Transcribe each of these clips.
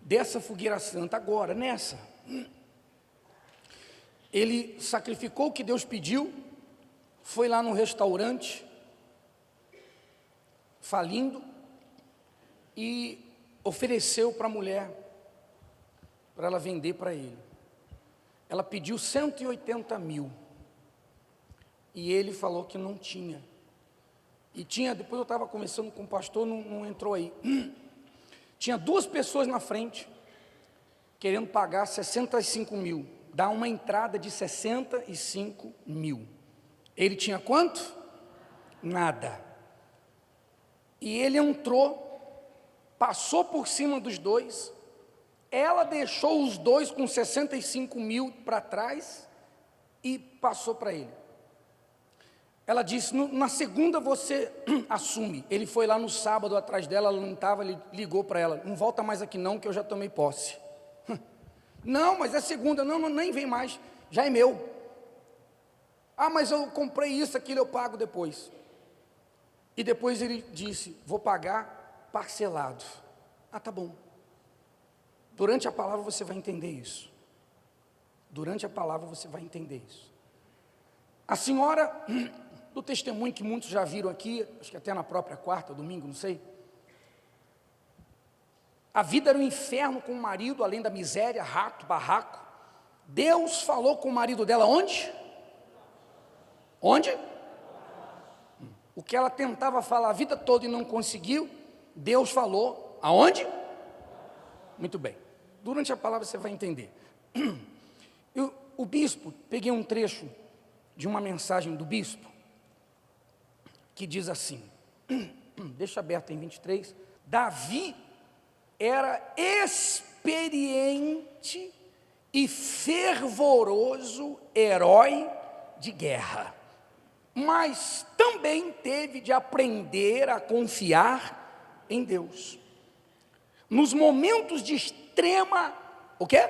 dessa fogueira santa agora, nessa. Ele sacrificou o que Deus pediu, foi lá no restaurante, falindo, e ofereceu para a mulher, para ela vender para ele. Ela pediu 180 mil, e ele falou que não tinha. E tinha, depois eu estava conversando com o pastor, não entrou aí. Tinha duas pessoas na frente, querendo pagar 65 mil, dá uma entrada de 65 mil. Ele tinha quanto? Nada. E ele entrou, passou por cima dos dois, ela deixou os dois com 65 mil para trás e passou para ele. Ela disse, na segunda você assume. Ele foi lá no sábado atrás dela, ela não estava, ele ligou para ela, não volta mais aqui não, que eu já tomei posse. Não, mas é segunda, não, nem vem mais, já é meu. Ah, mas eu comprei isso, aquilo eu pago depois. E depois ele disse, vou pagar parcelado. Ah, tá bom. Durante a palavra você vai entender isso. Durante a palavra você vai entender isso. A senhora, do testemunho que muitos já viram aqui, acho que até na própria quarta, domingo, não sei. A vida era um inferno com o marido, além da miséria, rato, barraco. Deus falou com o marido dela onde? Onde? O que ela tentava falar a vida toda e não conseguiu, Deus falou aonde? Muito bem. Durante a palavra você vai entender. O bispo, peguei um trecho de uma mensagem do bispo, que diz assim, deixa aberto em 23, Davi era experiente e fervoroso herói de guerra, mas também teve de aprender a confiar em Deus. Nos momentos de extrema, o quê?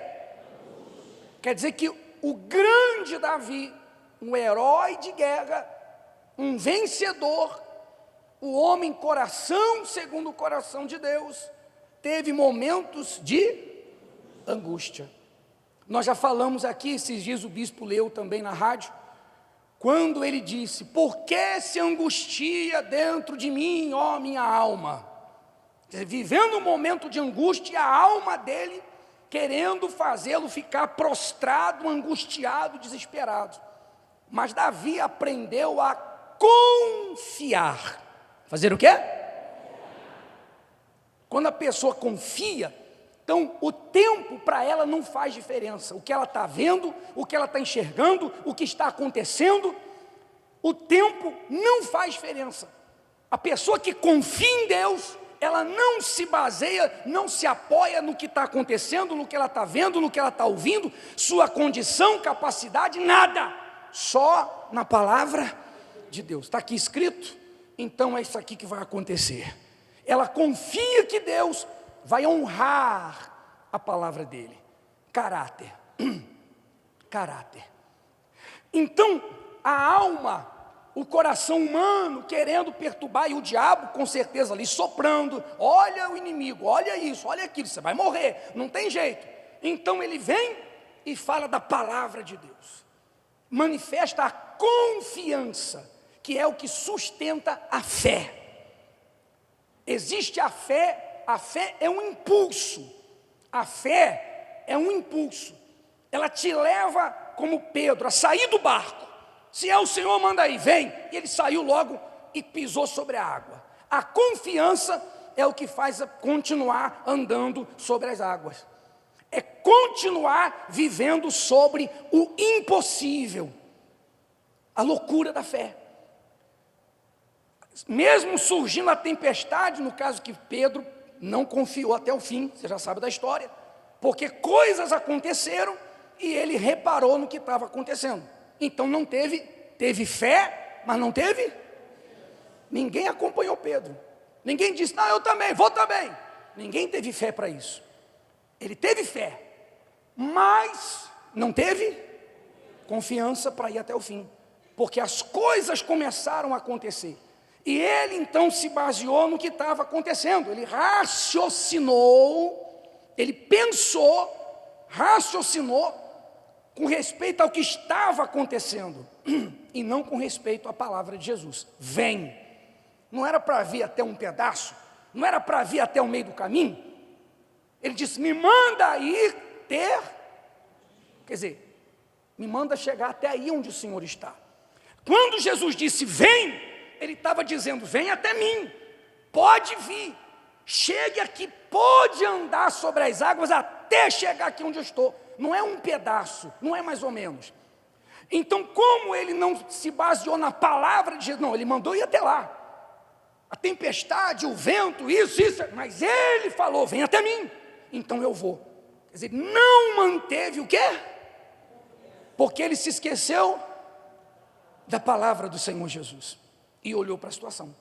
Quer dizer que o grande Davi, um herói de guerra, um vencedor, o homem coração segundo o coração de Deus, teve momentos de angústia. Nós já falamos aqui, esses dias o bispo leu também na rádio, quando ele disse, por que se angustia dentro de mim, ó minha alma? Vivendo um momento de angústia, a alma dele querendo fazê-lo ficar prostrado, angustiado, desesperado. Mas Davi aprendeu a confiar. Fazer o quê? Quando a pessoa confia, então o tempo para ela não faz diferença. O que ela está vendo, o que ela está enxergando, o que está acontecendo, o tempo não faz diferença. A pessoa que confia em Deus, ela não se baseia, não se apoia no que está acontecendo, no que ela está vendo, no que ela está ouvindo, sua condição, capacidade, nada. Só na palavra de Deus. Está aqui escrito, então é isso aqui que vai acontecer. Ela confia que Deus vai honrar a palavra dele. Caráter. Caráter. Então, a alma, o coração humano querendo perturbar, e o diabo com certeza ali soprando, olha o inimigo, olha isso, olha aquilo, você vai morrer, não tem jeito. Então ele vem e fala da palavra de Deus. Manifesta a confiança, que é o que sustenta a fé. Existe a fé é um impulso. A fé é um impulso. Ela te leva, como Pedro, a sair do barco. Se é o Senhor, manda aí, vem. E ele saiu logo e pisou sobre a água. A confiança é o que faz continuar andando sobre as águas. É continuar vivendo sobre o impossível. A loucura da fé. Mesmo surgindo a tempestade, no caso que Pedro não confiou até o fim, você já sabe da história, porque coisas aconteceram e ele reparou no que estava acontecendo. Então não teve fé, mas não teve. Ninguém acompanhou Pedro. Ninguém disse, não, eu também, vou também. Ninguém teve fé para isso. Ele teve fé, mas não teve confiança para ir até o fim, porque as coisas começaram a acontecer. E ele então se baseou no que estava acontecendo. Ele raciocinou Ele pensou, raciocinou com respeito ao que estava acontecendo e não com respeito à palavra de Jesus. Vem. Não era para vir até um pedaço, não era para vir até o meio do caminho. Ele disse: me manda ir ter, quer dizer, me manda chegar até aí onde o Senhor está. Quando Jesus disse vem, ele estava dizendo: vem até mim, pode vir, chegue aqui, pode andar sobre as águas até chegar aqui onde eu estou. Não é um pedaço, não é mais ou menos. Então, como ele não se baseou na palavra de Jesus, não, ele mandou ir até lá. A tempestade, o vento, isso, mas ele falou: vem até mim, então eu vou. Quer dizer, não manteve o quê? Porque ele se esqueceu da palavra do Senhor Jesus e olhou para a situação.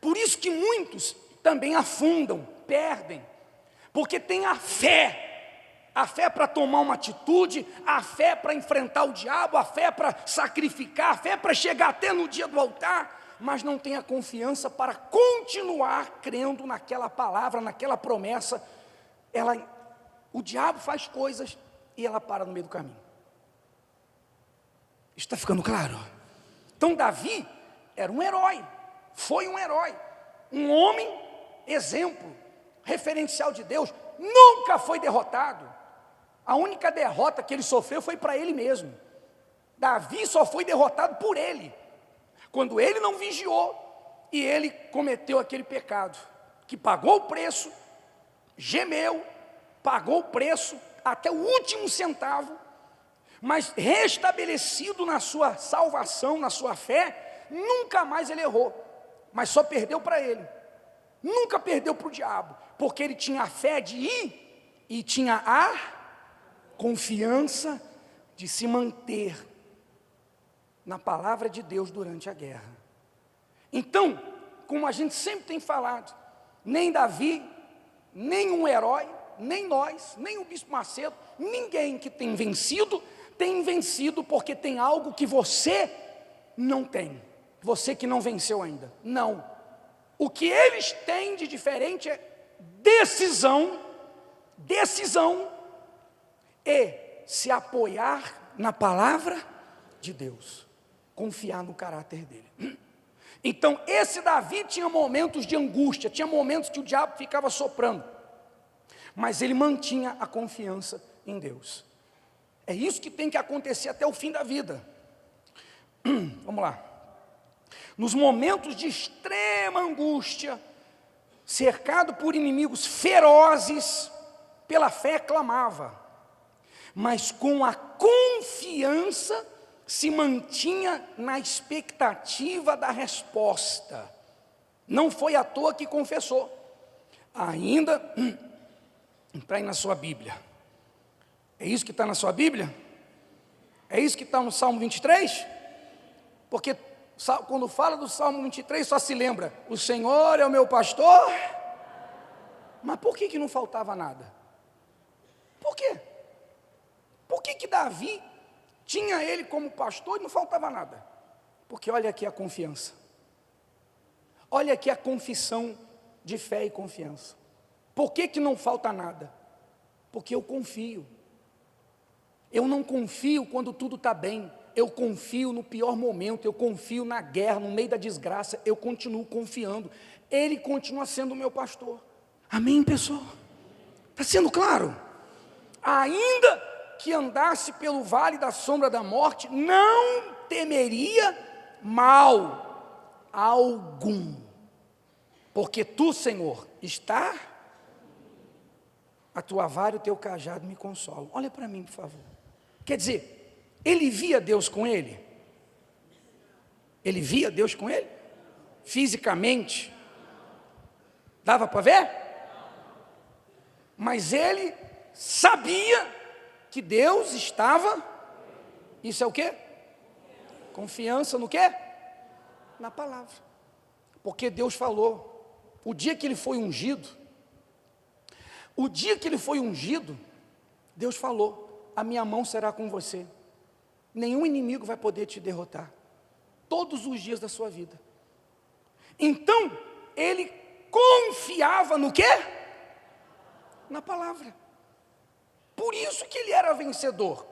Por isso que muitos também afundam, perdem, porque tem a fé para tomar uma atitude, a fé para enfrentar o diabo, a fé para sacrificar, a fé para chegar até no dia do altar, mas não tem a confiança para continuar crendo naquela palavra, naquela promessa. O diabo faz coisas e ela para no meio do caminho. Está ficando claro? Então Davi era um herói, foi um herói, um homem exemplo, referencial de Deus, nunca foi derrotado. A única derrota que ele sofreu foi para ele mesmo. Davi só foi derrotado por ele, quando ele não vigiou e ele cometeu aquele pecado, que pagou o preço, gemeu, pagou o preço até o último centavo, mas restabelecido na sua salvação, na sua fé, nunca mais ele errou, mas só perdeu para ele, nunca perdeu para o diabo, porque ele tinha a fé de ir e tinha a confiança de se manter na palavra de Deus durante a guerra. Então, como a gente sempre tem falado, nem Davi, nem um herói, nem nós, nem o Bispo Macedo, ninguém que tem vencido porque tem algo que você não tem, você que não venceu ainda. Não, o que eles têm de diferente é decisão e se apoiar na palavra de Deus, confiar no caráter dele. Então esse Davi tinha momentos de angústia, tinha momentos que o diabo ficava soprando, mas ele mantinha a confiança em Deus. É isso que tem que acontecer até o fim da vida. Vamos lá. Nos momentos de extrema angústia, cercado por inimigos ferozes, pela fé clamava, mas com a confiança se mantinha na expectativa da resposta. Não foi à toa que confessou. Ainda, está aí na sua Bíblia. É isso que está na sua Bíblia? É isso que está no Salmo 23? Porque quando fala do Salmo 23, só se lembra: o Senhor é o meu pastor. Mas por que não faltava nada? Por quê? Por que Davi tinha ele como pastor e não faltava nada? Porque olha aqui a confiança. Olha aqui a confissão de fé e confiança. Por que não falta nada? Porque eu confio. Eu não confio quando tudo está bem, eu confio no pior momento, eu confio na guerra, no meio da desgraça, eu continuo confiando. Ele continua sendo o meu pastor. Amém, pessoal? Está sendo claro? Ainda que andasse pelo vale da sombra da morte, não temeria mal algum, porque tu, Senhor, está, a tua vara e o teu cajado me consolam. Olha para mim, por favor. Quer dizer, ele via Deus com ele? Ele via Deus com ele? Fisicamente? Dava para ver? Mas ele sabia que Deus estava, isso é o quê? Confiança no quê? Na palavra. Porque Deus falou, o dia que ele foi ungido, Deus falou: a minha mão será com você, nenhum inimigo vai poder te derrotar, todos os dias da sua vida. Então, ele confiava no quê? na palavra. Por isso que ele era vencedor.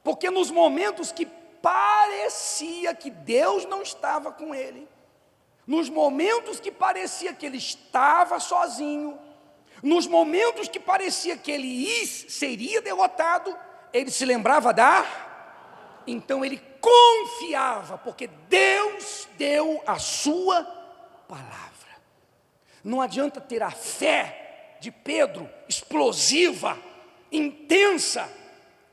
Porque nos momentos que parecia que Deus não estava com ele, nos momentos que parecia que ele estava sozinho, nos momentos que parecia que ele seria derrotado, ele se lembrava então ele confiava, porque Deus deu a sua palavra. Não adianta ter a fé de Pedro, explosiva, intensa.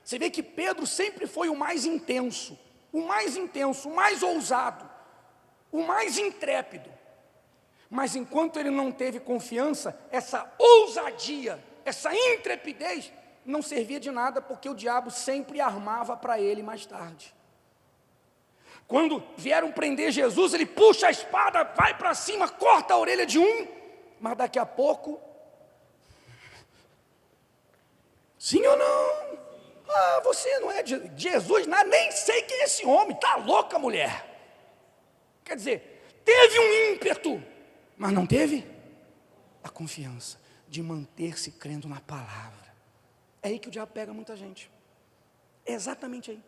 Você vê que Pedro sempre foi o mais intenso, o mais ousado, o mais intrépido. Mas enquanto ele não teve confiança, essa ousadia, essa intrepidez, não servia de nada, porque o diabo sempre armava para ele mais tarde. Quando vieram prender Jesus, ele puxa a espada, vai para cima, corta a orelha de um, mas daqui a pouco, sim ou não? Ah, você não é de Jesus, não, nem sei quem é esse homem, está louca, mulher. Quer dizer, teve um ímpeto, mas não teve a confiança de manter-se crendo na palavra. É aí que o diabo pega muita gente. É exatamente aí.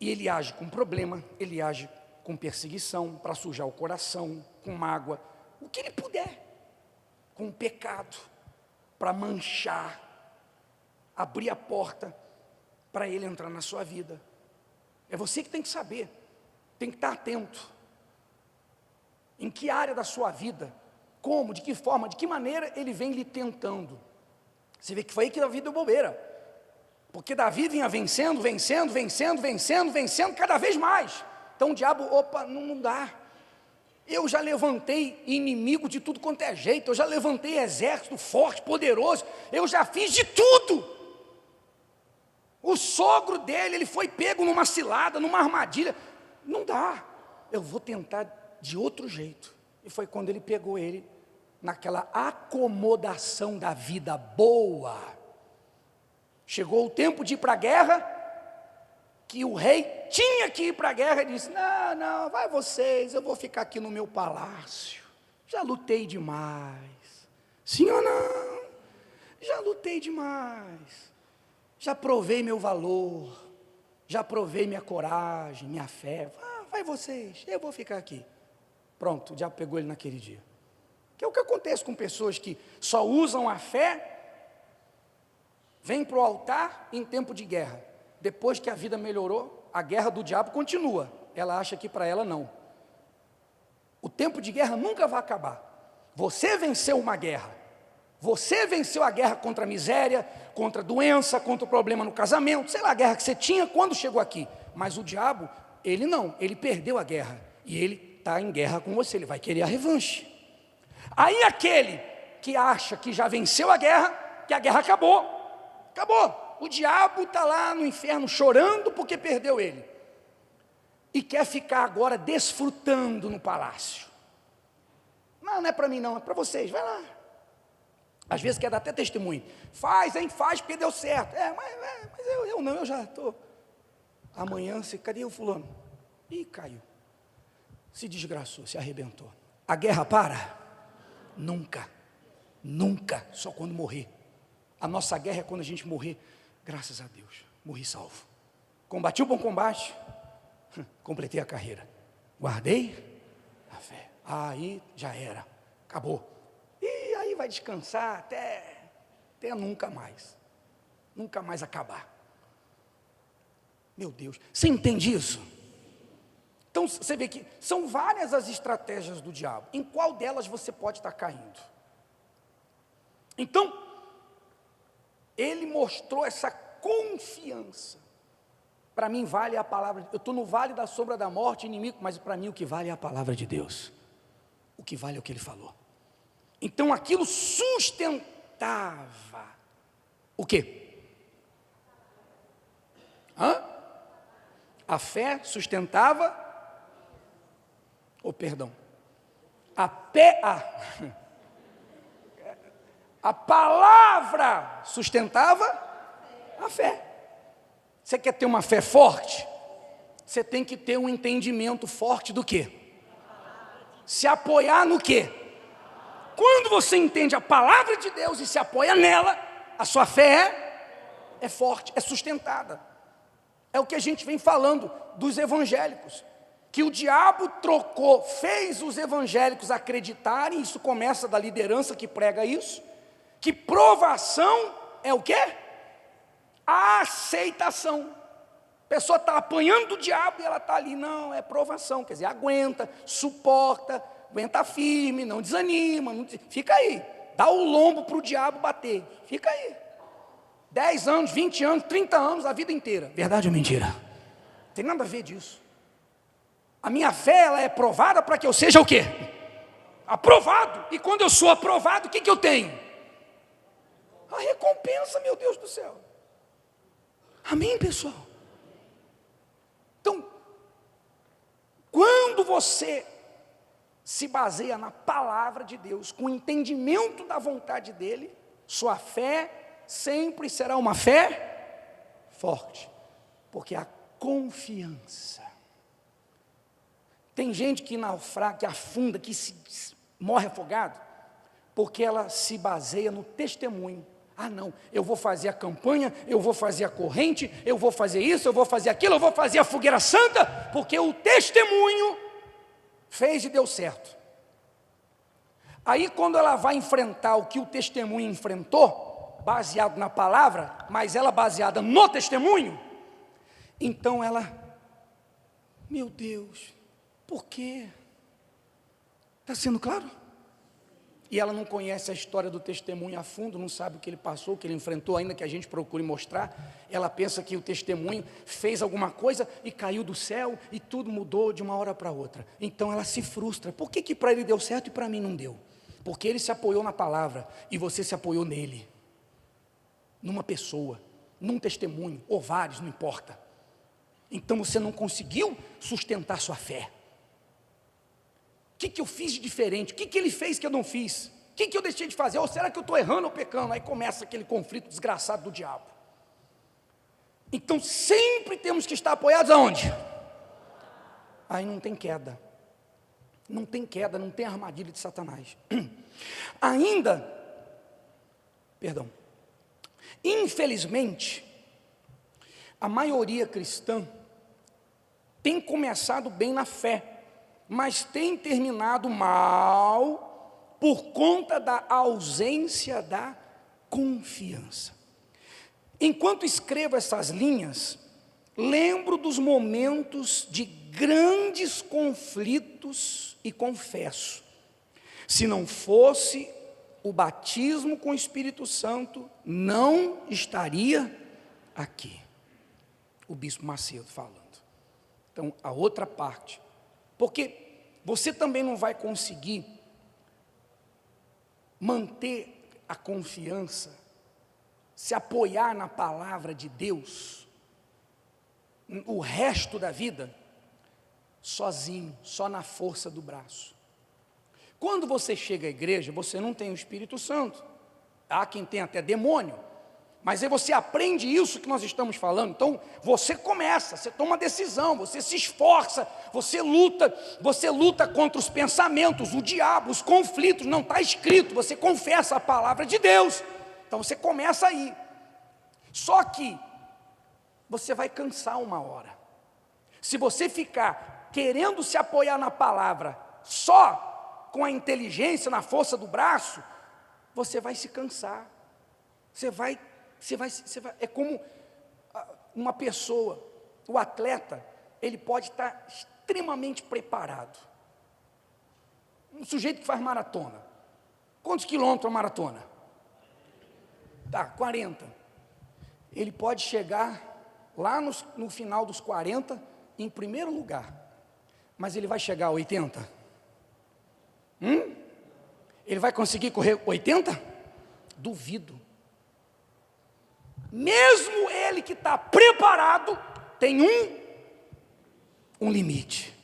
E ele age com problema, ele age com perseguição, para sujar o coração, com mágoa, o que ele puder, com pecado, para manchar, abrir a porta para ele entrar na sua vida. É você que tem que saber, tem que estar atento. Em que área da sua vida, como, de que forma, de que maneira ele vem lhe tentando. Você vê que foi aí que Davi deu bobeira. Porque Davi vinha vencendo cada vez mais. Então o diabo, não dá. Eu já levantei inimigo de tudo quanto é jeito, eu já levantei exército forte, poderoso, eu já fiz de tudo. O sogro dele, ele foi pego numa cilada, numa armadilha. Não dá, eu vou tentar de outro jeito. E foi quando ele pegou ele naquela acomodação da vida boa. Chegou o tempo de ir para a guerra, que o rei tinha que ir para a guerra, e disse, não, vai vocês, eu vou ficar aqui no meu palácio, já lutei demais. Sim ou não? Já lutei demais, já provei meu valor, já provei minha coragem, minha fé. Vai vocês, eu vou ficar aqui. Pronto, o diabo pegou ele naquele dia. Que é o que acontece com pessoas que só usam a fé, vêm para o altar em tempo de guerra. Depois que a vida melhorou, a guerra do diabo continua. Ela acha que para ela não. O tempo de guerra nunca vai acabar. Você venceu uma guerra. Você venceu a guerra contra a miséria, contra a doença, contra o problema no casamento, sei lá, a guerra que você tinha quando chegou aqui. Mas o diabo, ele não, ele perdeu a guerra. E ele está em guerra com você, ele vai querer a revanche. Aí aquele que acha que já venceu a guerra, que a guerra acabou. O diabo está lá no inferno chorando porque perdeu ele. E quer ficar agora desfrutando no palácio. Não é para mim não, é para vocês, vai lá. Às vezes quer dar até testemunho. Faz porque deu certo. Mas eu não, eu já estou. Amanhã, cadê o fulano? Ih, caiu. Se desgraçou, se arrebentou. A guerra para? Nunca, só quando morrer. A nossa guerra é quando a gente morrer. Graças a Deus, morri salvo. Combati o bom combate, completei a carreira, guardei a fé. Aí já era, acabou. E aí vai descansar até nunca mais acabar. Meu Deus, você entende isso? Então você vê que são várias as estratégias do diabo. Em qual delas você pode estar caindo? Então, ele mostrou essa confiança. Para mim vale a palavra. Eu estou no vale da sombra da morte, inimigo, mas para mim o que vale é a palavra de Deus. O que vale é o que ele falou. Então aquilo sustentava o quê? A fé sustentava, a palavra sustentava a fé. Você quer ter uma fé forte? Você tem que ter um entendimento forte do quê? Se apoiar no quê? quando você entende a palavra de Deus e se apoia nela, a sua fé é forte, é sustentada. É o que a gente vem falando dos evangélicos, que o diabo trocou, fez os evangélicos acreditarem, isso começa da liderança que prega isso, que provação é o quê? A aceitação. A pessoa está apanhando do diabo e ela está ali, não, é provação, quer dizer, aguenta, suporta, aguenta firme, não desanima, fica aí, dá o lombo para o diabo bater, fica aí, 10 anos, 20 anos, 30 anos, a vida inteira. Verdade ou mentira? Não tem nada a ver disso. A minha fé, ela é provada para que eu seja o quê? Aprovado. E quando eu sou aprovado, o que eu tenho? A recompensa, meu Deus do céu. Amém, pessoal? Então, quando você se baseia na palavra de Deus, com o entendimento da vontade dEle, sua fé sempre será uma fé forte, porque a confiança. Tem gente que naufraga, que afunda, que morre afogado, porque ela se baseia no testemunho. Ah não, eu vou fazer a campanha, eu vou fazer a corrente, eu vou fazer isso, eu vou fazer aquilo, eu vou fazer a fogueira santa, porque o testemunho fez e deu certo. Aí quando ela vai enfrentar o que o testemunho enfrentou, baseado na palavra, mas ela baseada no testemunho, então ela, meu Deus, por quê? Está sendo claro? E ela não conhece a história do testemunho a fundo, não sabe o que ele passou, o que ele enfrentou, ainda que a gente procure mostrar. Ela pensa que o testemunho fez alguma coisa e caiu do céu e tudo mudou de uma hora para outra. Então ela se frustra. Por que para ele deu certo e para mim não deu? Porque ele se apoiou na palavra e você se apoiou nele, numa pessoa, num testemunho, ou vários, não importa. Então você não conseguiu sustentar sua fé. O que eu fiz de diferente? O que ele fez que eu não fiz? O que eu deixei de fazer? Ou será que eu estou errando ou pecando? Aí começa aquele conflito desgraçado do diabo. Então sempre temos que estar apoiados aonde? Aí não tem queda. Não tem queda, não tem armadilha de Satanás. Infelizmente, a maioria cristã tem começado bem na fé, mas tem terminado mal por conta da ausência da confiança. Enquanto escrevo essas linhas, lembro dos momentos de grandes conflitos e confesso, se não fosse o batismo com o Espírito Santo, não estaria aqui. O bispo Macedo falando. Então, a outra parte. Porque você também não vai conseguir manter a confiança, se apoiar na palavra de Deus, o resto da vida, sozinho, só na força do braço. Quando você chega à igreja, você não tem o Espírito Santo. Há quem tem até demônio. Mas aí você aprende isso que nós estamos falando. Então você começa, você toma decisão, você se esforça, você luta contra os pensamentos, o diabo, os conflitos. Não está escrito, você confessa a palavra de Deus. Então você começa aí. Só que você vai cansar uma hora. Se você ficar querendo se apoiar na palavra só com a inteligência, na força do braço, você vai se cansar. É como uma pessoa, o atleta, ele pode estar extremamente preparado. Um sujeito que faz maratona. Quantos quilômetros a maratona? Tá, 40. Ele pode chegar lá no final dos 40 em primeiro lugar. Mas ele vai chegar a 80? Ele vai conseguir correr 80? Duvido. Mesmo ele que está preparado, tem um limite.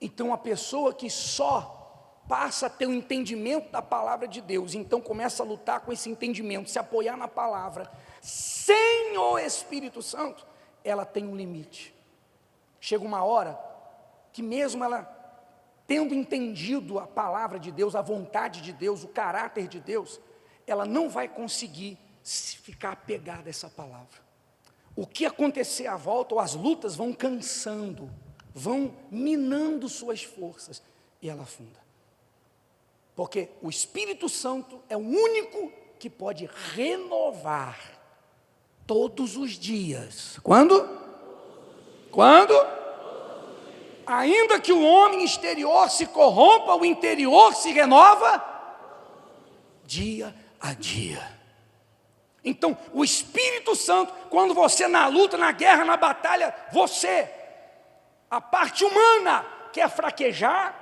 Então a pessoa que só passa a ter o entendimento da palavra de Deus, então começa a lutar com esse entendimento, se apoiar na palavra, sem o Espírito Santo, ela tem um limite. Chega uma hora que mesmo ela tendo entendido a palavra de Deus, a vontade de Deus, o caráter de Deus, ela não vai conseguir ficar apegada a essa palavra. O que acontecer à volta, ou as lutas vão cansando, vão minando suas forças, e ela afunda. Porque o Espírito Santo é o único que pode renovar todos os dias. Quando? Ainda que o homem exterior se corrompa, o interior se renova dia a dia. Então, o Espírito Santo, quando você na luta, na guerra, na batalha, a parte humana quer fraquejar,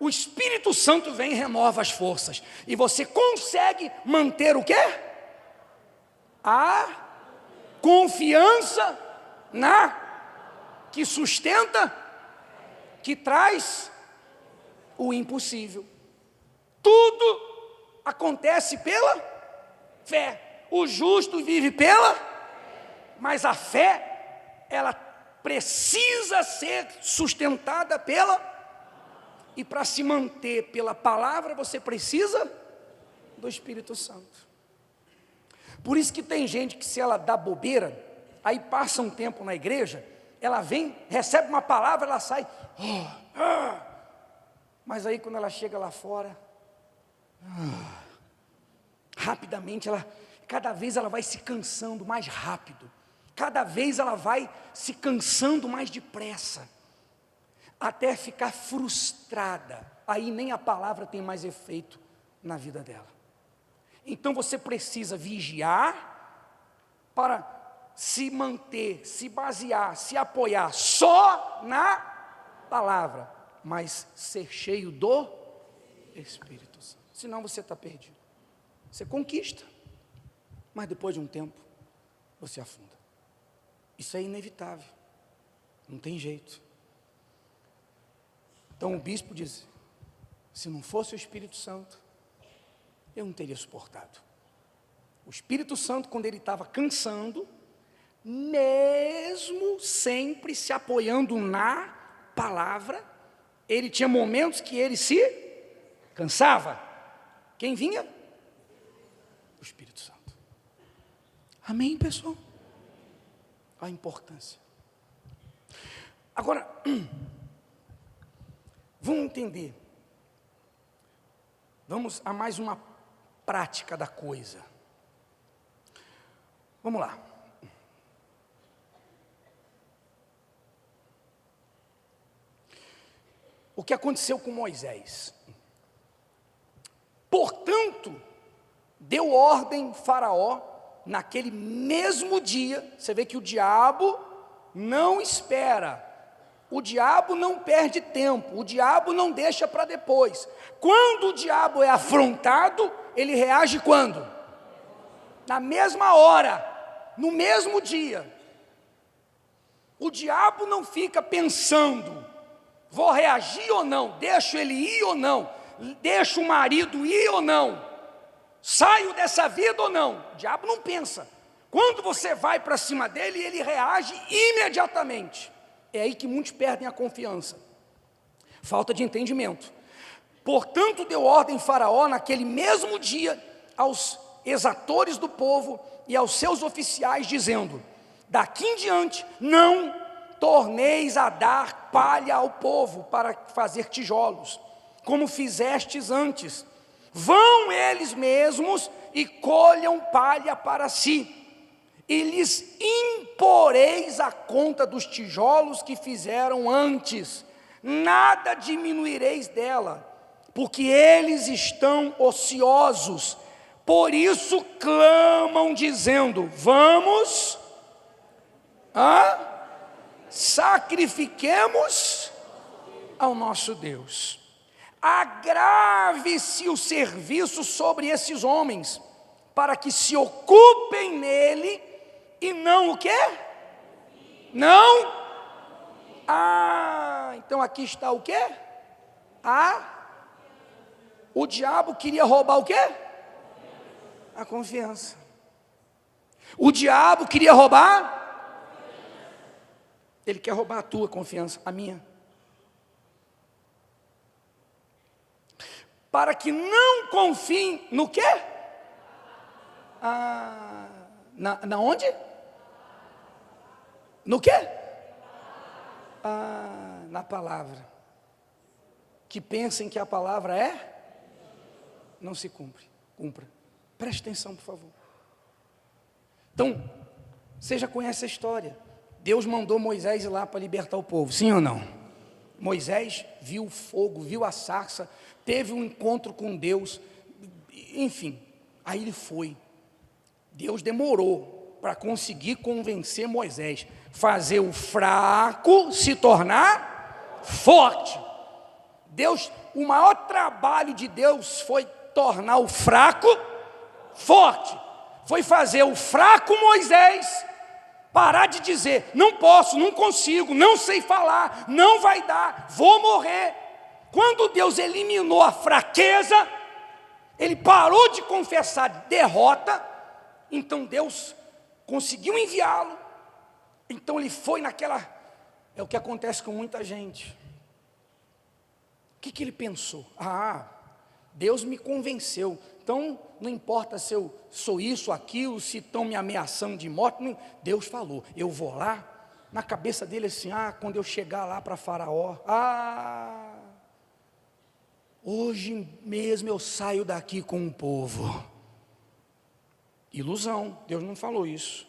o Espírito Santo vem e renova as forças. E você consegue manter o quê? A confiança que sustenta, que traz o impossível. Tudo acontece pela fé. O justo vive mas a fé, ela precisa ser sustentada e para se manter pela palavra, você precisa do Espírito Santo. Por isso que tem gente que, se ela dá bobeira, aí passa um tempo na igreja, ela vem, recebe uma palavra, ela sai, mas aí quando ela chega lá fora, rapidamente cada vez ela vai se cansando mais rápido, cada vez ela vai se cansando mais depressa, até ficar frustrada, aí nem a palavra tem mais efeito na vida dela. Então você precisa vigiar para se manter, se basear, se apoiar só na palavra, mas ser cheio do Espírito Santo. Senão você está perdido. Você conquista, mas depois de um tempo você afunda. Isso é inevitável, não tem jeito. Então o bispo diz: se não fosse o Espírito Santo, eu não teria suportado. O Espírito Santo, quando ele estava cansando, mesmo sempre se apoiando na palavra, ele tinha momentos que ele se cansava. Quem vinha? O Espírito Santo. Amém, pessoal? A importância. Agora, vamos entender. Vamos a mais uma prática da coisa. Vamos lá. O que aconteceu com Moisés? Portanto, deu ordem Faraó, naquele mesmo dia. Você vê que o diabo não espera, o diabo não perde tempo, o diabo não deixa para depois. Quando o diabo é afrontado, ele reage quando? Na mesma hora, no mesmo dia. O diabo não fica pensando, vou reagir ou não, deixo ele ir ou não, deixo o marido ir ou não, saio dessa vida ou não. O diabo não pensa. Quando você vai para cima dele, ele reage imediatamente. É aí que muitos perdem a confiança. Falta de entendimento. Portanto, deu ordem Faraó naquele mesmo dia aos exatores do povo e aos seus oficiais, dizendo: daqui em diante não torneis a dar palha ao povo para fazer tijolos, como fizestes antes. Vão eles mesmos e colham palha para si, e lhes imporeis a conta dos tijolos que fizeram antes, nada diminuireis dela, porque eles estão ociosos. Por isso clamam, dizendo: vamos, sacrifiquemos ao nosso Deus. Agrave-se o serviço sobre esses homens, para que se ocupem nele, e não o quê? Não? Então aqui está o quê? O diabo queria roubar o quê? A confiança. O diabo queria roubar? Ele quer roubar a tua confiança, a minha. para que não confiem no quê? Na onde? No quê? Na palavra. Que pensem que a palavra não se cumpra. Preste atenção, por favor. Então, você já conhece a história. Deus mandou Moisés ir lá para libertar o povo, sim ou não? Moisés viu o fogo, viu a sarça, teve um encontro com Deus, enfim, aí ele foi. Deus demorou para conseguir convencer Moisés, fazer o fraco se tornar forte. O maior trabalho de Deus foi tornar o fraco forte, foi fazer o fraco Moisés parar de dizer, não posso, não consigo, não sei falar, não vai dar, vou morrer. Quando Deus eliminou a fraqueza, ele parou de confessar derrota, então Deus conseguiu enviá-lo, então ele foi naquela, é o que acontece com muita gente. O que ele pensou? Deus me convenceu, então não importa se eu sou isso, aquilo, se estão me ameaçando de morte, não, Deus falou, eu vou lá, na cabeça dele assim, quando eu chegar lá para Faraó, hoje mesmo eu saio daqui com o povo. Ilusão, Deus não falou isso.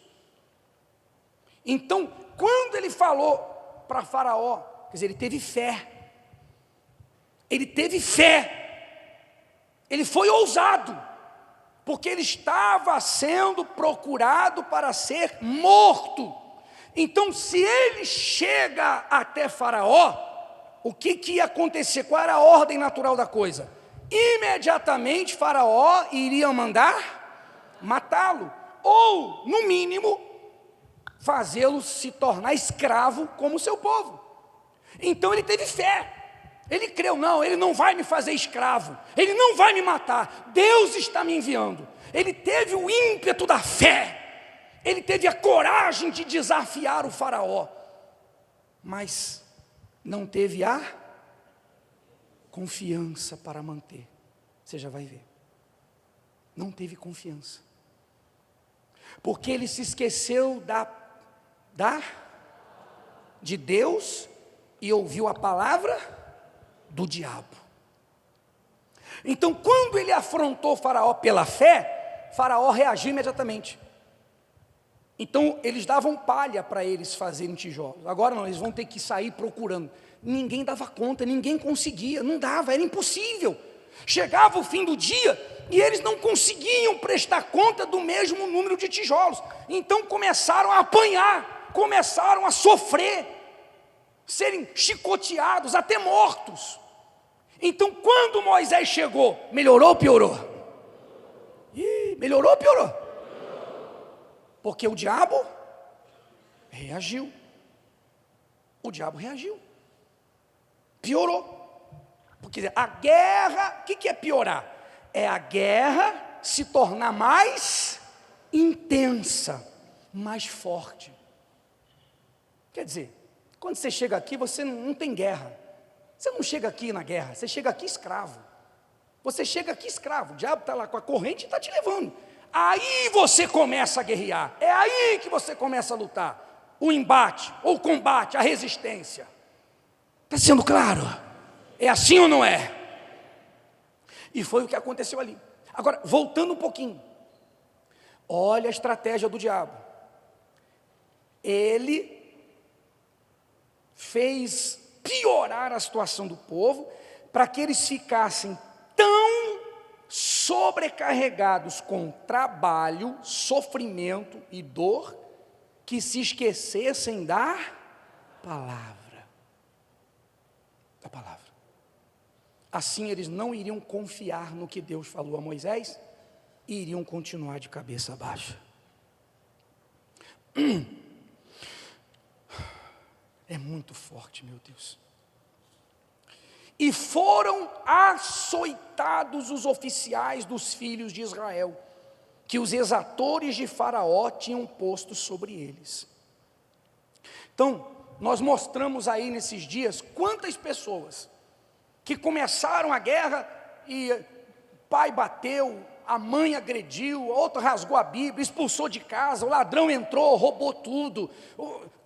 Então, quando ele falou para Faraó, quer dizer, ele teve fé, ele foi ousado, porque ele estava sendo procurado para ser morto. Então, se ele chega até Faraó, o que ia acontecer? Qual era a ordem natural da coisa? Imediatamente Faraó iria mandar matá-lo, ou, no mínimo, fazê-lo se tornar escravo como seu povo. Então ele teve fé. Ele creu, não, ele não vai me fazer escravo, ele não vai me matar, Deus está me enviando. Ele teve o ímpeto da fé, ele teve a coragem de desafiar o Faraó, mas não teve a confiança para manter. Você já vai ver, não teve confiança, porque ele se esqueceu de Deus e ouviu a palavra do diabo. Então, quando ele afrontou Faraó pela fé, Faraó reagiu imediatamente. Então, eles davam palha para eles fazerem tijolos. Agora não, eles vão ter que sair procurando. Ninguém dava conta, ninguém conseguia, não dava, era impossível. Chegava o fim do dia e eles não conseguiam prestar conta do mesmo número de tijolos. Então, começaram a apanhar, começaram a sofrer, serem chicoteados, até mortos. Então, quando Moisés chegou, melhorou ou piorou? Melhorou ou piorou? Porque o diabo reagiu. O diabo reagiu. Piorou. Porque a guerra, o que é piorar? É a guerra se tornar mais intensa, mais forte. Quer dizer, quando você chega aqui, você não tem guerra. Você não chega aqui na guerra, você chega aqui escravo. Você chega aqui escravo, o diabo está lá com a corrente e está te levando. Aí você começa a guerrear, é aí que você começa a lutar. O embate, ou o combate, a resistência. Está sendo claro? É assim ou não é? E foi o que aconteceu ali. Agora, voltando um pouquinho. Olha a estratégia do diabo. Ele fez piorar a situação do povo, para que eles ficassem tão sobrecarregados com trabalho, sofrimento e dor, que se esquecessem da palavra. Da palavra. Assim eles não iriam confiar no que Deus falou a Moisés, e iriam continuar de cabeça baixa. É muito forte, meu Deus. E foram açoitados os oficiais dos filhos de Israel, que os exatores de Faraó tinham posto sobre eles. Então, nós mostramos aí nesses dias quantas pessoas que começaram a guerra e o pai bateu, a mãe agrediu, a outra rasgou a Bíblia, expulsou de casa, o ladrão entrou, roubou tudo.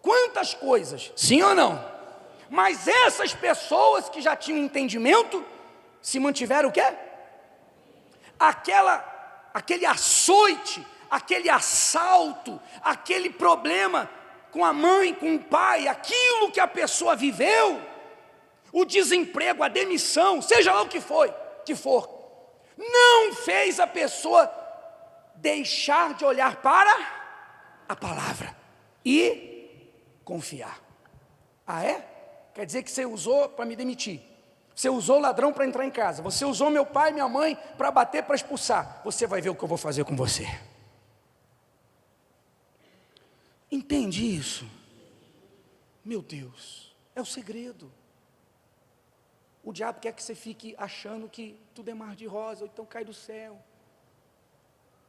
Quantas coisas, sim ou não? Mas essas pessoas que já tinham entendimento, se mantiveram o quê? Aquele açoite, aquele assalto, aquele problema com a mãe, com o pai, aquilo que a pessoa viveu, o desemprego, a demissão, seja lá o que for, não fez a pessoa deixar de olhar para a palavra e confiar. Ah, é? Quer dizer que você usou para me demitir, você usou o ladrão para entrar em casa, você usou meu pai e minha mãe para bater, para expulsar. Você vai ver o que eu vou fazer com você. Entende isso? Meu Deus, é o segredo. O diabo quer que você fique achando que tudo é mar de rosa, ou então cai do céu.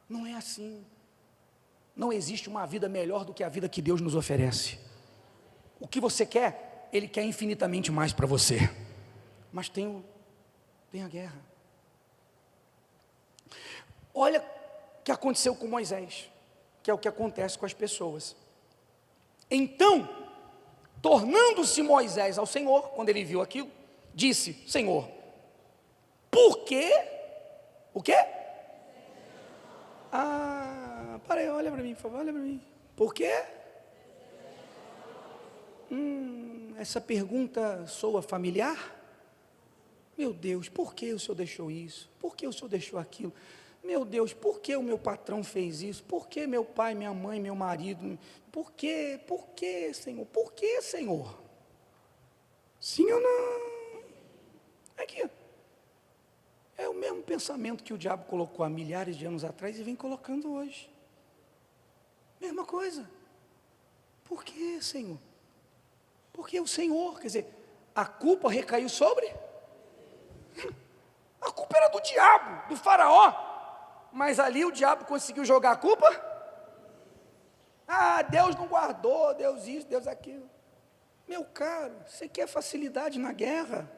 Não é assim. Não existe uma vida melhor do que a vida que Deus nos oferece. O que você quer, Ele quer infinitamente mais para você. Mas tem a guerra. Olha o que aconteceu com Moisés, que é o que acontece com as pessoas. Então, tornando-se Moisés ao Senhor, quando ele viu aquilo, disse: Senhor, por quê? O quê? Para aí, olha para mim, por favor, olha para mim. Por quê? Essa pergunta soa familiar? Meu Deus, por que o Senhor deixou isso? Por que o Senhor deixou aquilo? Meu Deus, por que o meu patrão fez isso? Por que meu pai, minha mãe, meu marido? Por que, Senhor? Por que, Senhor? Sim ou não? Aqui, é o mesmo pensamento que o diabo colocou há milhares de anos atrás e vem colocando hoje. Mesma coisa. Por que, Senhor? Porque o Senhor, quer dizer, a culpa recaiu sobre? A culpa era do diabo, do faraó. Mas ali o diabo conseguiu jogar a culpa? Deus não guardou, Deus isso, Deus aquilo. Meu caro, você quer facilidade na guerra?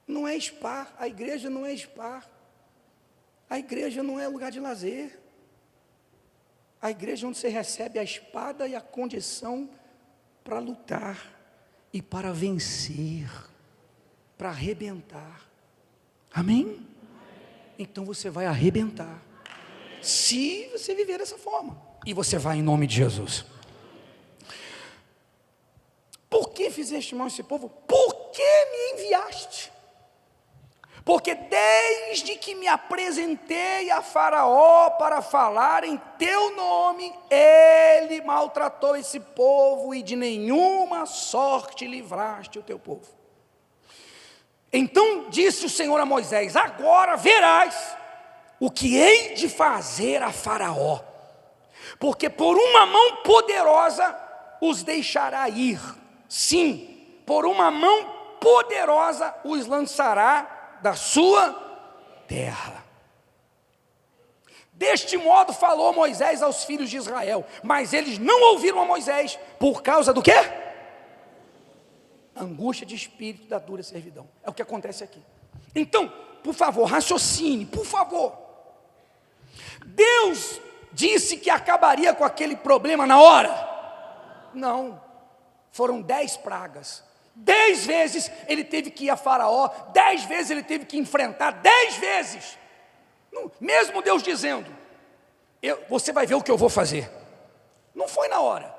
Não é spa, a igreja não é spa. A igreja não é lugar de lazer. A igreja é onde você recebe a espada e a condição para lutar e para vencer, para arrebentar. Amém? Então você vai arrebentar, se você viver dessa forma, e você vai em nome de Jesus. Por que fizeste mal a esse povo? Por que me enviaste? Porque desde que me apresentei a Faraó para falar em teu nome, ele maltratou esse povo e de nenhuma sorte livraste o teu povo. Então disse o Senhor a Moisés: agora verás o que hei de fazer a Faraó, porque por uma mão poderosa os deixará ir. Sim, por uma mão poderosa os lançará da sua terra. Deste modo falou Moisés aos filhos de Israel, mas eles não ouviram a Moisés, por causa do quê? Angústia de espírito da dura servidão. É o que acontece aqui. Então, por favor, raciocine, por favor. Deus disse que acabaria com aquele problema na hora? Não, foram 10 pragas. 10 vezes ele teve que ir a Faraó, 10 vezes ele teve que enfrentar, 10 vezes. Mesmo Deus dizendo: você vai ver o que eu vou fazer. Não foi na hora.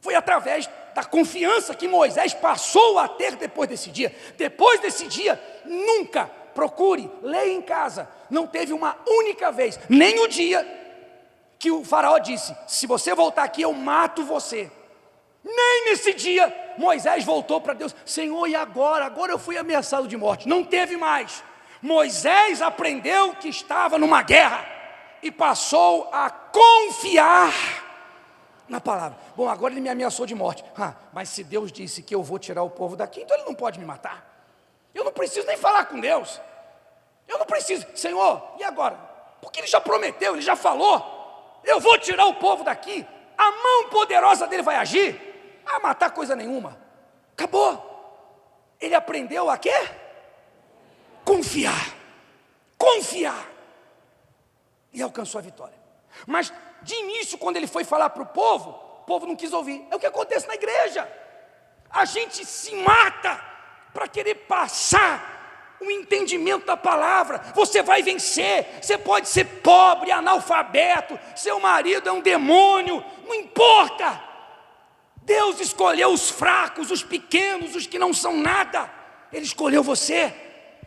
Foi através da confiança que Moisés passou a ter depois desse dia. Depois desse dia, nunca, procure, leia em casa, não teve uma única vez, nem o dia que o faraó disse: se você voltar aqui eu mato você. Nem nesse dia Moisés voltou para Deus: Senhor, e agora? Agora eu fui ameaçado de morte. Não teve mais. Moisés aprendeu que estava numa guerra e passou a confiar na palavra. Bom, agora ele me ameaçou de morte. Mas se Deus disse que eu vou tirar o povo daqui, então ele não pode me matar. Eu não preciso nem falar com Deus. Eu não preciso. Senhor, e agora? Porque ele já prometeu, ele já falou. Eu vou tirar o povo daqui. A mão poderosa dele vai agir. A matar coisa nenhuma. Acabou. Ele aprendeu a quê? confiar. Confiar. E alcançou a vitória. Mas de início, quando ele foi falar para o povo não quis ouvir. É o que acontece na igreja. A gente se mata para querer passar o entendimento da palavra. Você vai vencer. Você pode ser pobre, analfabeto, seu marido é um demônio, não importa. Deus escolheu os fracos, os pequenos, os que não são nada. Ele escolheu você.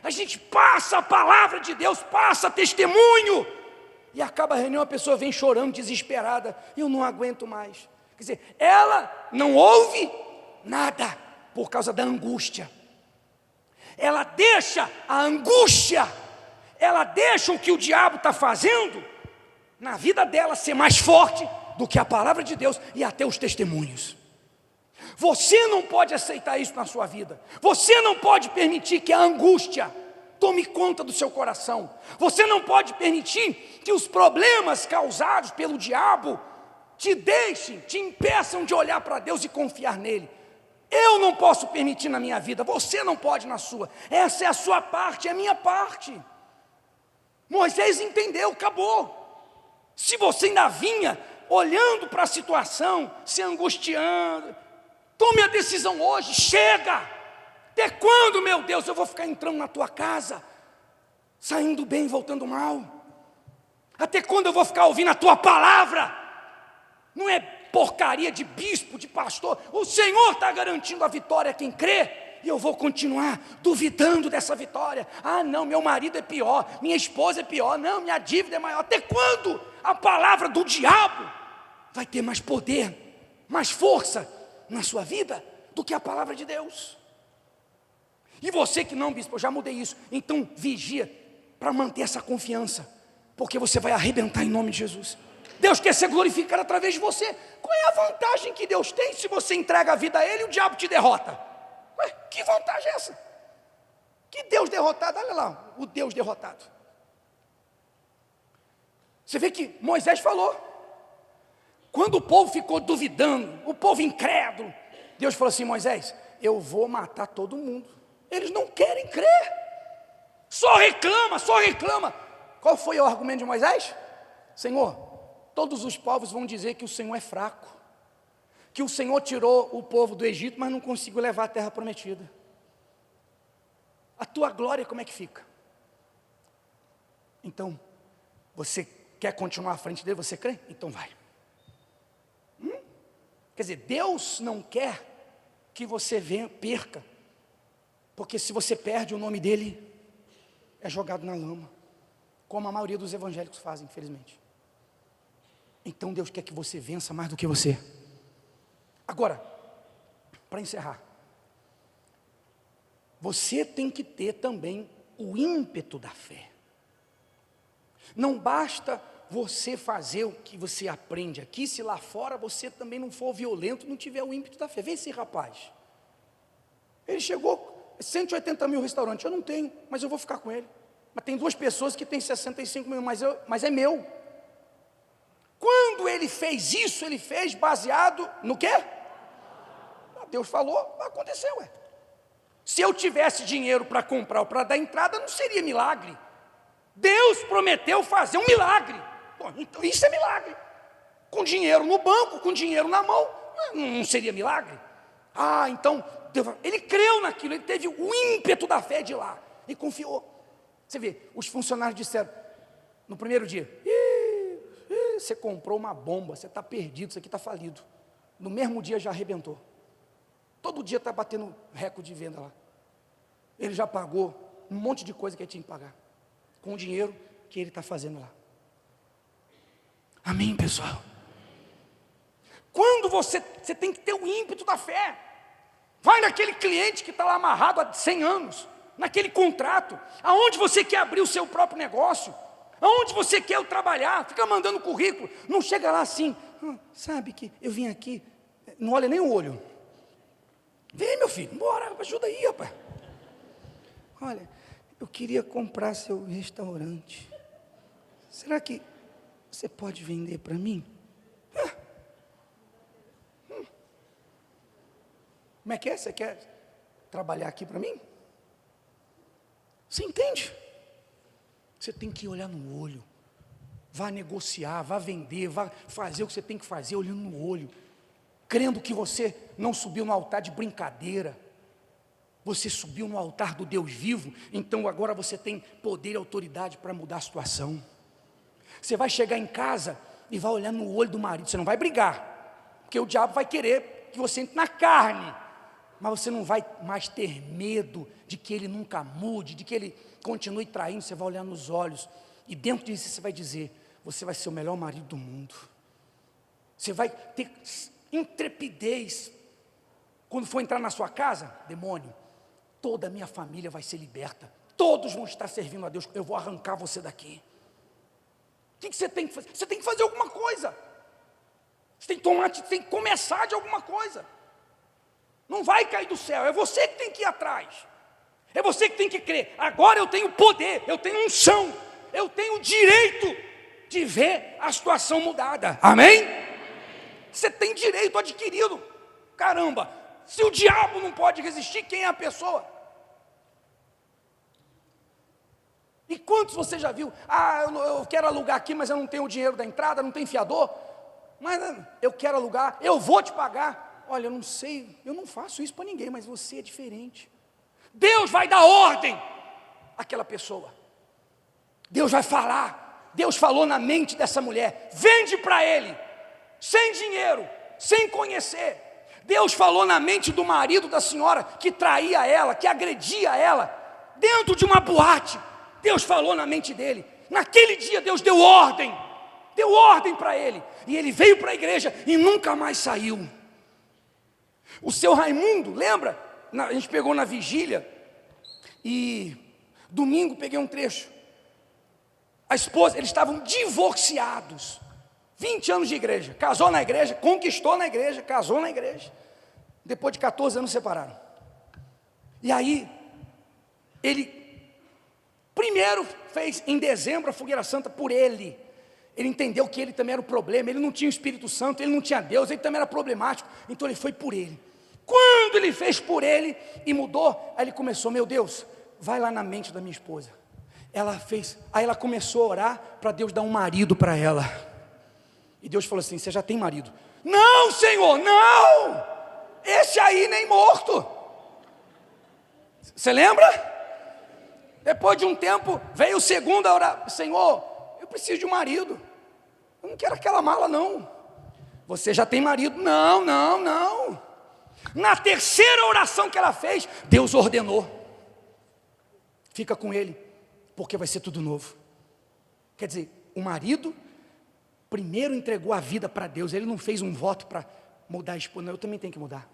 A gente passa a palavra de Deus, passa testemunho. E acaba a reunião, a pessoa vem chorando, desesperada. Eu não aguento mais. Quer dizer, ela não ouve nada por causa da angústia. Ela deixa a angústia, ela deixa o que o diabo está fazendo na vida dela ser mais forte do que a palavra de Deus e até os testemunhos. Você não pode aceitar isso na sua vida. Você não pode permitir que a angústia tome conta do seu coração. Você não pode permitir que os problemas causados pelo diabo te deixem, te impeçam de olhar para Deus e confiar nele. Eu não posso permitir na minha vida, você não pode na sua. Essa é a sua parte, é a minha parte. Moisés entendeu, acabou. Se você ainda vinha olhando para a situação, se angustiando, tome a decisão hoje, chega. Até quando, meu Deus, eu vou ficar entrando na tua casa, saindo bem e voltando mal? Até quando eu vou ficar ouvindo a tua palavra? Não é porcaria de bispo, de pastor. O Senhor está garantindo a vitória a quem crê. E eu vou continuar duvidando dessa vitória. Ah não, meu marido é pior, minha esposa é pior, não, minha dívida é maior. Até quando a palavra do diabo vai ter mais poder, mais força na sua vida do que a palavra de Deus? E você que não, bispo, eu já mudei isso. Então vigia para manter essa confiança, porque você vai arrebentar em nome de Jesus. Deus quer ser glorificado através de você. Qual é a vantagem que Deus tem se você entrega a vida a Ele e o diabo te derrota? Ué, que vantagem é essa? Que Deus derrotado, olha lá, o Deus derrotado. Você vê que Moisés falou. Quando o povo ficou duvidando, o povo incrédulo, Deus falou assim: Moisés, eu vou matar todo mundo. Eles não querem crer. Só reclama, só reclama. Qual foi o argumento de Moisés? Senhor, todos os povos vão dizer que o Senhor é fraco, que o Senhor tirou o povo do Egito, mas não conseguiu levar a terra prometida. A tua glória como é que fica? Então, você quer continuar à frente dele, você crê? Então vai. Quer dizer, Deus não quer que você perca, porque se você perde, o nome dele é jogado na lama, como a maioria dos evangélicos fazem, infelizmente. Então Deus quer que você vença mais do que você. Agora, para encerrar, você tem que ter também o ímpeto da fé. Não basta você fazer o que você aprende aqui, se lá fora você também não for violento, não tiver o ímpeto da fé. Vê esse rapaz. Ele chegou, 180 mil restaurantes, eu não tenho, mas eu vou ficar com ele. Mas tem duas pessoas que têm 65 mil, mas é meu. Quando ele fez isso, ele fez baseado no quê? Deus falou, aconteceu. Se eu tivesse dinheiro para comprar ou para dar entrada, não seria milagre. Deus prometeu fazer um milagre. Bom, então isso é milagre. Com dinheiro no banco, com dinheiro na mão, não seria milagre? Ah, então, ele creu naquilo, ele teve o ímpeto da fé de ir lá, e confiou. Você vê, os funcionários disseram, no primeiro dia, você comprou uma bomba, você está perdido, isso aqui está falido. No mesmo dia já arrebentou. Todo dia está batendo recorde de venda lá. Ele já pagou um monte de coisa que ele tinha que pagar, com o dinheiro que ele está fazendo lá. Amém, pessoal? Quando você tem que ter o ímpeto da fé. Vai naquele cliente que está lá amarrado há 100 anos, naquele contrato, aonde você quer abrir o seu próprio negócio, aonde você quer trabalhar, fica mandando currículo, não chega lá assim, sabe que eu vim aqui, não olha nem o olho. Vem, meu filho, bora, ajuda aí, rapaz. Olha, eu queria comprar seu restaurante. Será que você pode vender para mim? Como é que é? Você quer trabalhar aqui para mim? Você entende? Você tem que olhar no olho. Vá negociar, vá vender, vá fazer o que você tem que fazer olhando no olho. Crendo que você não subiu no altar de brincadeira. Você subiu no altar do Deus vivo. Então agora você tem poder e autoridade para mudar a situação. Você vai chegar em casa e vai olhar no olho do marido. Você não vai brigar, porque o diabo vai querer que você entre na carne. Mas você não vai mais ter medo de que ele nunca mude, de que ele continue traindo. Você vai olhar nos olhos e dentro disso você vai dizer: você vai ser o melhor marido do mundo. Você vai ter intrepidez. Quando for entrar na sua casa, demônio, toda a minha família vai ser liberta. Todos vão estar servindo a Deus. Eu vou arrancar você daqui. O que você tem que fazer? Você tem que fazer alguma coisa. Você tem que começar de alguma coisa. Não vai cair do céu, é você que tem que ir atrás. É você que tem que crer. Agora eu tenho poder, eu tenho unção, eu tenho direito de ver a situação mudada. Amém? Você tem direito adquirido. Caramba, se o diabo não pode resistir, quem é a pessoa? E quantos você já viu? Eu quero alugar aqui, mas eu não tenho o dinheiro da entrada, não tenho fiador. Mas eu quero alugar, eu vou te pagar. Olha, eu não sei, eu não faço isso para ninguém, mas você é diferente. Deus vai dar ordem àquela pessoa. Deus vai falar. Deus falou na mente dessa mulher: vende para ele, sem dinheiro, sem conhecer. Deus falou na mente do marido da senhora que traía ela, que agredia ela, dentro de uma boate. Deus falou na mente dele. Naquele dia Deus deu ordem para ele. E ele veio para a igreja e nunca mais saiu. O seu Raimundo, lembra? A gente pegou na vigília e domingo peguei um trecho. A esposa, eles estavam divorciados, 20 anos de igreja, casou na igreja, conquistou na igreja, casou na igreja. Depois de 14 anos separaram. E aí, ele primeiro fez em dezembro a fogueira santa por ele. Ele entendeu que ele também era o problema, ele não tinha o Espírito Santo, ele não tinha Deus, ele também era problemático, então ele foi por ele. Quando ele fez por ele e mudou, aí ele começou: meu Deus, vai lá na mente da minha esposa. Aí ela começou a orar para Deus dar um marido para ela. E Deus falou assim: você já tem marido? Não, Senhor, não, esse aí nem morto. Você lembra? Depois de um tempo, veio o segundo a orar: Senhor, eu preciso de um marido, eu não quero aquela mala não. Você já tem marido? Não, não, não. Na terceira oração que ela fez, Deus ordenou: fica com ele, porque vai ser tudo novo. Quer dizer, o marido primeiro entregou a vida para Deus. Ele não fez um voto para mudar a esposa. Não, eu também tenho que mudar.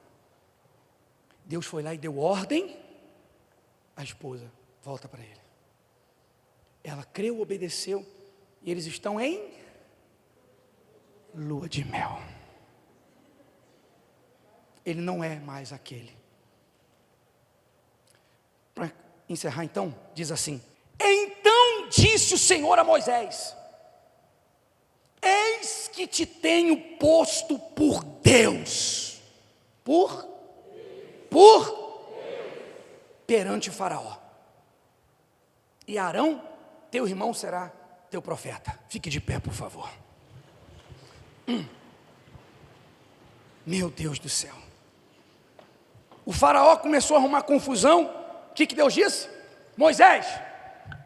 Deus foi lá e deu ordem. A esposa volta para ele. Ela creu, obedeceu, e eles estão em lua de mel. Ele não é mais aquele. Para encerrar então, diz assim: então disse o Senhor a Moisés: eis que te tenho posto por Deus, perante o Faraó, e Arão, teu irmão, será teu profeta. Fique de pé, por favor. Meu Deus do céu. O Faraó começou a arrumar confusão. O que Deus disse? Moisés,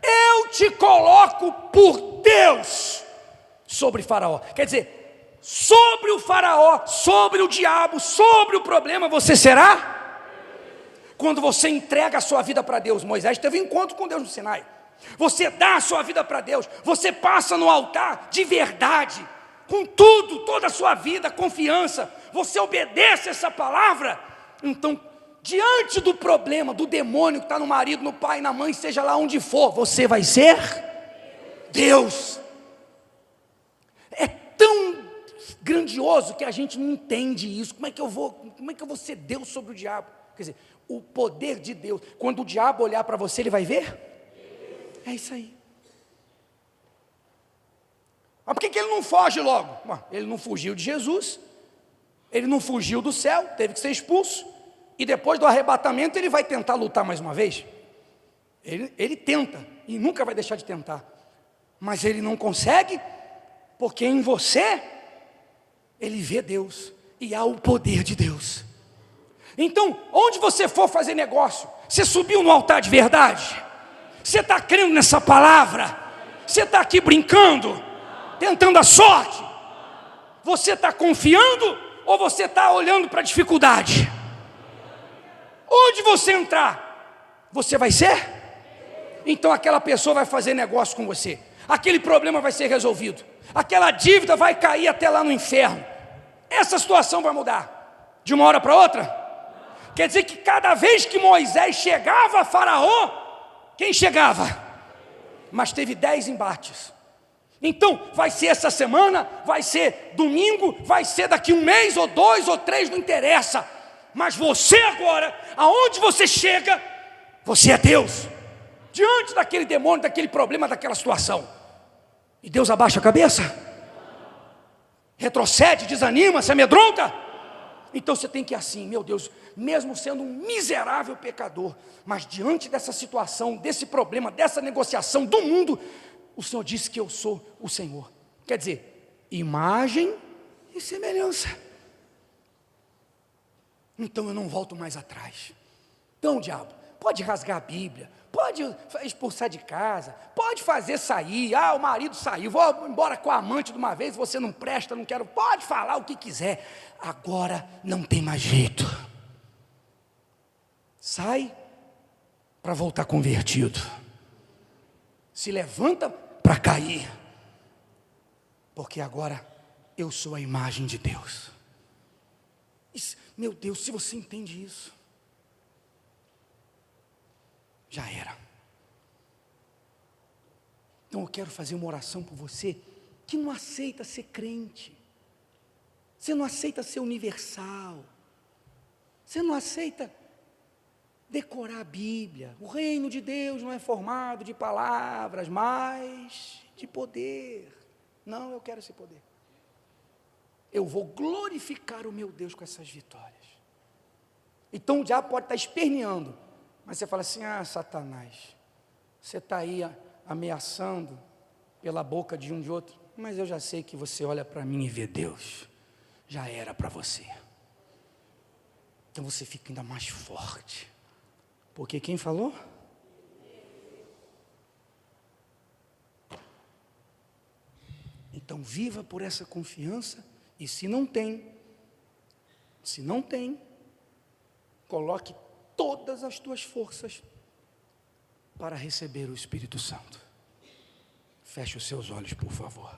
eu te coloco por Deus sobre Faraó. Quer dizer, sobre o Faraó, sobre o diabo, sobre o problema, você será? Quando você entrega a sua vida para Deus. Moisés teve um encontro com Deus no Sinai. Você dá a sua vida para Deus, você passa no altar de verdade, com tudo, toda a sua vida, confiança, você obedece essa palavra. Então, diante do problema, do demônio que está no marido, no pai, na mãe, seja lá onde for, você vai ser Deus. É tão grandioso que a gente não entende isso. Como é que eu vou ser Deus sobre o diabo? Quer dizer, o poder de Deus, quando o diabo olhar para você, ele vai ver? É isso aí. Mas por que ele não foge logo? Ele não fugiu de Jesus, ele não fugiu do céu, teve que ser expulso, e depois do arrebatamento ele vai tentar lutar mais uma vez. Ele tenta e nunca vai deixar de tentar, mas ele não consegue, porque em você ele vê Deus e há o poder de Deus. Então, onde você for fazer negócio, você subiu no altar de verdade? Você está crendo nessa palavra? Você está aqui brincando, tentando a sorte? Você está confiando ou você está olhando para a dificuldade? Onde você entrar, você vai ser? Então aquela pessoa vai fazer negócio com você, aquele problema vai ser resolvido, aquela dívida vai cair até lá no inferno. Essa situação vai mudar de uma hora para outra. Quer dizer que cada vez que Moisés chegava a Faraó, quem chegava? Mas teve 10 embates. Então vai ser essa semana, vai ser domingo, vai ser daqui um mês, ou 2, ou 3, não interessa. Mas você agora, aonde você chega, você é Deus. Diante daquele demônio, daquele problema, daquela situação. E Deus abaixa a cabeça? Retrocede, desanima, se amedronta? Então você tem que ir assim, meu Deus, mesmo sendo um miserável pecador, mas diante dessa situação, desse problema, dessa negociação do mundo, o Senhor disse que eu sou o Senhor. Quer dizer, imagem e semelhança. Então eu não volto mais atrás. Então, diabo, pode rasgar a Bíblia, pode expulsar de casa, pode fazer sair. Ah, o marido saiu, vou embora com a amante de uma vez, você não presta, não quero. Pode falar o que quiser. Agora não tem mais jeito. Sai para voltar convertido. Se levanta para cair. Porque agora eu sou a imagem de Deus. Meu Deus, se você entende isso, já era. Então eu quero fazer uma oração por você que não aceita ser crente. Você não aceita ser universal. Você não aceita decorar a Bíblia. O reino de Deus não é formado de palavras, mas de poder. Não, eu quero esse poder. Eu vou glorificar o meu Deus com essas vitórias. Então o diabo pode estar esperneando, mas você fala assim: ah, Satanás, você está aí ameaçando pela boca de um de outro, mas eu já sei que você olha para mim e vê Deus. Já era para você. Então você fica ainda mais forte. Porque quem falou? Então viva por essa confiança. E se não tem, coloque todas as tuas forças para receber o Espírito Santo. Feche os seus olhos, por favor.